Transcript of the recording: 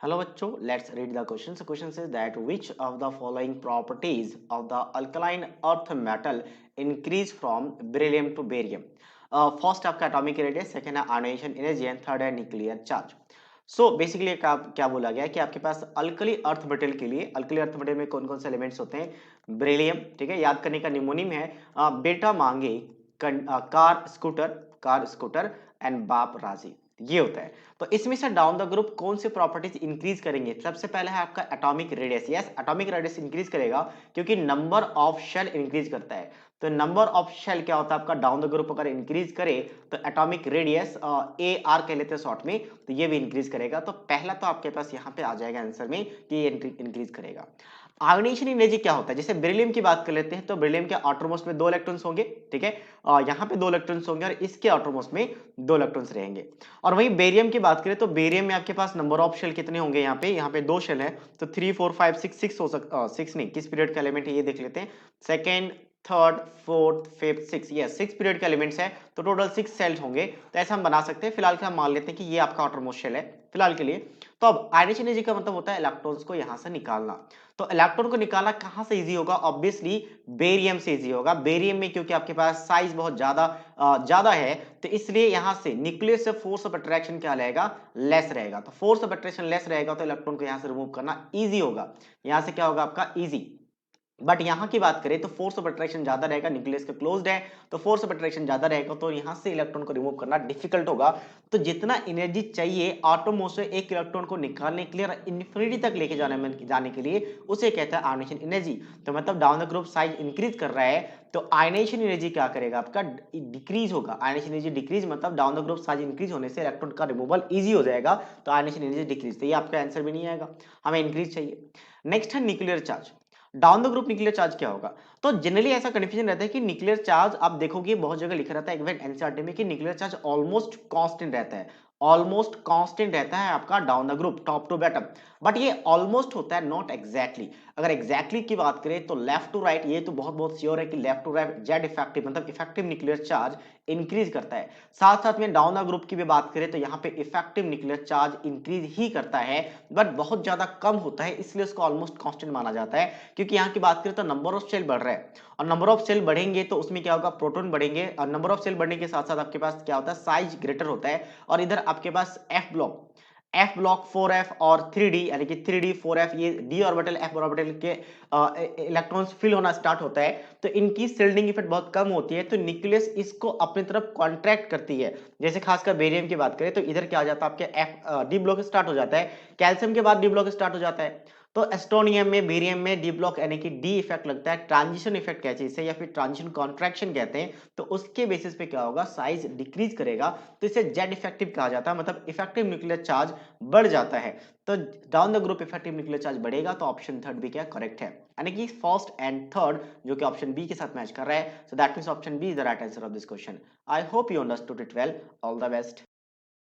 Hello bachcho, let's read the question. So question says that which of the following properties of the alkaline earth metal increase from beryllium to barium? First आपका atomic radius, second है ionization energy and third है nuclear charge. So basically क्या बोला गया है कि आपके पास alkali earth metal के लिए अल्कली अर्थ मेटल में कौन कौन से एलिमेंट्स होते हैं? बेरिलियम, ठीक है, याद करने का निमोनिम है बेटा मांगे कार स्कूटर एंड बाप राजी, ये होता है। तो इसमें से डाउन द ग्रुप कौन से प्रॉपर्टीज इंक्रीज करेंगे? सबसे पहले है आपका atomic radius. Yes, atomic radius increase करेगा क्योंकि नंबर ऑफ शेल इंक्रीज करता है। तो नंबर ऑफ शेल क्या होता है आपका? डाउन द ग्रुप अगर इंक्रीज करे तो एटॉमिक रेडियस ए आर कह लेते हैं शॉर्ट में, तो ये भी इंक्रीज करेगा। तो पहला तो आपके पास यहाँ पे आ जाएगा आंसर में कि ये इंक्रीज करेगा। आयोनाइजेशन एनर्जी क्या होता है? जैसे बेरिलियम की बात कर लेते हैं तो बेरिलियम के आउटरमोस्ट में 2 इलेक्ट्रॉन्स होंगे, ठीक है, यहाँ पे 2 इलेक्ट्रॉन्स होंगे और इसके आउटरमोस्ट में 2 इलेक्ट्रॉन्स रहेंगे। और वहीं बेरियम की बात करें तो बेरियम में आपके पास नंबर ऑफ शेल कितने होंगे? यहाँ पे 2 शेल है, तो 3 4 5 6 6 हो सकता, 6 नहीं, किस पीरियड का एलिमेंट है ये देख लेते हैं। Second, third, fourth, fifth, six, ये 6 पीरियड के एलिमेंट्स है, तो टोटल 6 सेल्स होंगे। तो ऐसा हम बना सकते हैं। फिलहाल के हम मान लेते हैं कि ये आपका आउटरमोस्ट शेल है फिलहाल के लिए। तो अब आयोनाइजेशन एनर्जी का मतलब होता है इलेक्ट्रॉन्स को यहां से निकालना। तो इलेक्ट्रॉन को निकालना कहां से इजी होगा? ऑब्वियसली बेरियम से इजी होगा। बेरियम में क्योंकि आपके पास साइज बहुत ज्यादा है, तो इसलिए यहां से न्यूक्लियस से फोर्स ऑफ अट्रैक्शन क्या रहेगा? लेस रहेगा। तो फोर्स ऑफ अट्रैक्शन लेस रहेगा तो इलेक्ट्रॉन को यहां से रिमूव करना इजी होगा। यहां से क्या होगा आपका? इजी। बट यहां की बात करें तो फोर्स ऑफ अट्रैक्शन ज्यादा रहेगा, न्यूक्लियस के क्लोज्ड है, तो फोर्स ऑफ अट्रैक्शन ज्यादा रहेगा, तो यहां से इलेक्ट्रॉन को रिमूव करना डिफिकल्ट होगा। तो जितना एनर्जी चाहिए एटॉम से एक इलेक्ट्रॉन को निकालने के लिए और इन्फिनिटी तक लेके जाने के लिए, उसे कहता है आयोनाइजेशन एनर्जी। तो मतलब down the group size increase कर रहा है, तो आयोनाइजेशन एनर्जी क्या करेगा आपका? डिक्रीज होगा। आयोनाइजेशन एनर्जी डिक्रीज मतलब down the group size increase होने से इलेक्ट्रॉन का रिमूवल इजी हो जाएगा, तो आयोनाइजेशन एनर्जी डिक्रीज। तो ये आपका आंसर भी नहीं आएगा, हमें इंक्रीज चाहिए। नेक्स्ट है nuclear charge. Down the group nuclear charge क्या होगा? तो जनरली ऐसा कंफ्यूजन रहता है कि न्यूक्लियर चार्ज, आप देखोगे बहुत जगह लिखा रहता है इवन एनसीईआरटी में कि न्यूक्लियर चार्ज ऑलमोस्ट कांस्टेंट रहता है। ऑलमोस्ट कांस्टेंट रहता है आपका down the group top to bottom. But ये ऑलमोस्ट होता है, नॉट एग्जैक्टली। अगर एग्जैक्टली की बात करें तो लेफ्ट टू राइट ये तो बहुत बहुत श्योर है कि left to right Z effective मतलब इफेक्टिव न्यूक्लियर चार्ज इंक्रीज करता है। साथ साथ में डाउन द ग्रुप की भी बात करें तो यहाँ पे इफेक्टिव न्यूक्लियर चार्ज इंक्रीज ही करता है, बट बहुत ज्यादा कम होता है, इसलिए उसको ऑलमोस्ट कांस्टेंट माना जाता है। क्योंकि यहाँ की बात करें तो नंबर ऑफ सेल बढ़ रहा है, और नंबर ऑफ सेल बढ़ेंगे तो उसमें क्या होगा? प्रोटॉन बढ़ेंगे, और नंबर ऑफ सेल बढ़ने के साथ साथ आपके पास क्या होता है? साइज ग्रेटर होता है। और इधर आपके पास एफ ब्लॉक 4f और 3d यानी कि 3d 4f, ये d ऑर्बिटल f ऑर्बिटल के इलेक्ट्रॉन्स फिल होना स्टार्ट होता है, तो इनकी शिल्डिंग इफेक्ट बहुत कम होती है, तो न्यूक्लियस इसको अपनी तरफ कॉन्ट्रैक्ट करती है। जैसे खासकर बेरियम की बात करें तो इधर क्या आ जाता है? आपके एफ डी ब्लॉक स्टार्ट हो जाता है, कैल्शियम के बाद डी ब्लॉक स्टार्ट हो जाता है। तो एस्टोनियम में, बेरियम में डी ब्लॉक यानी कि डी इफेक्ट लगता है, ट्रांजिशन इफेक्ट कहते हैं इसे, या फिर ट्रांजिशन कॉन्ट्रैक्शन कहते हैं। तो उसके बेसिस पे क्या होगा? साइज डिक्रीज करेगा, तो इसे जेड इफेक्टिव कहा जाता है, मतलब इफेक्टिव न्यूक्लियर चार्ज बढ़ जाता है। तो down the group effective nuclear charge बढ़ेगा, तो ऑप्शन थर्ड भी क्या करेक्ट है, यानी कि फर्स्ट एंड थर्ड जो कि ऑप्शन बी के साथ मैच कर रहा है। So that means option B is the right answer of this question. I hope you understood it well. All the best.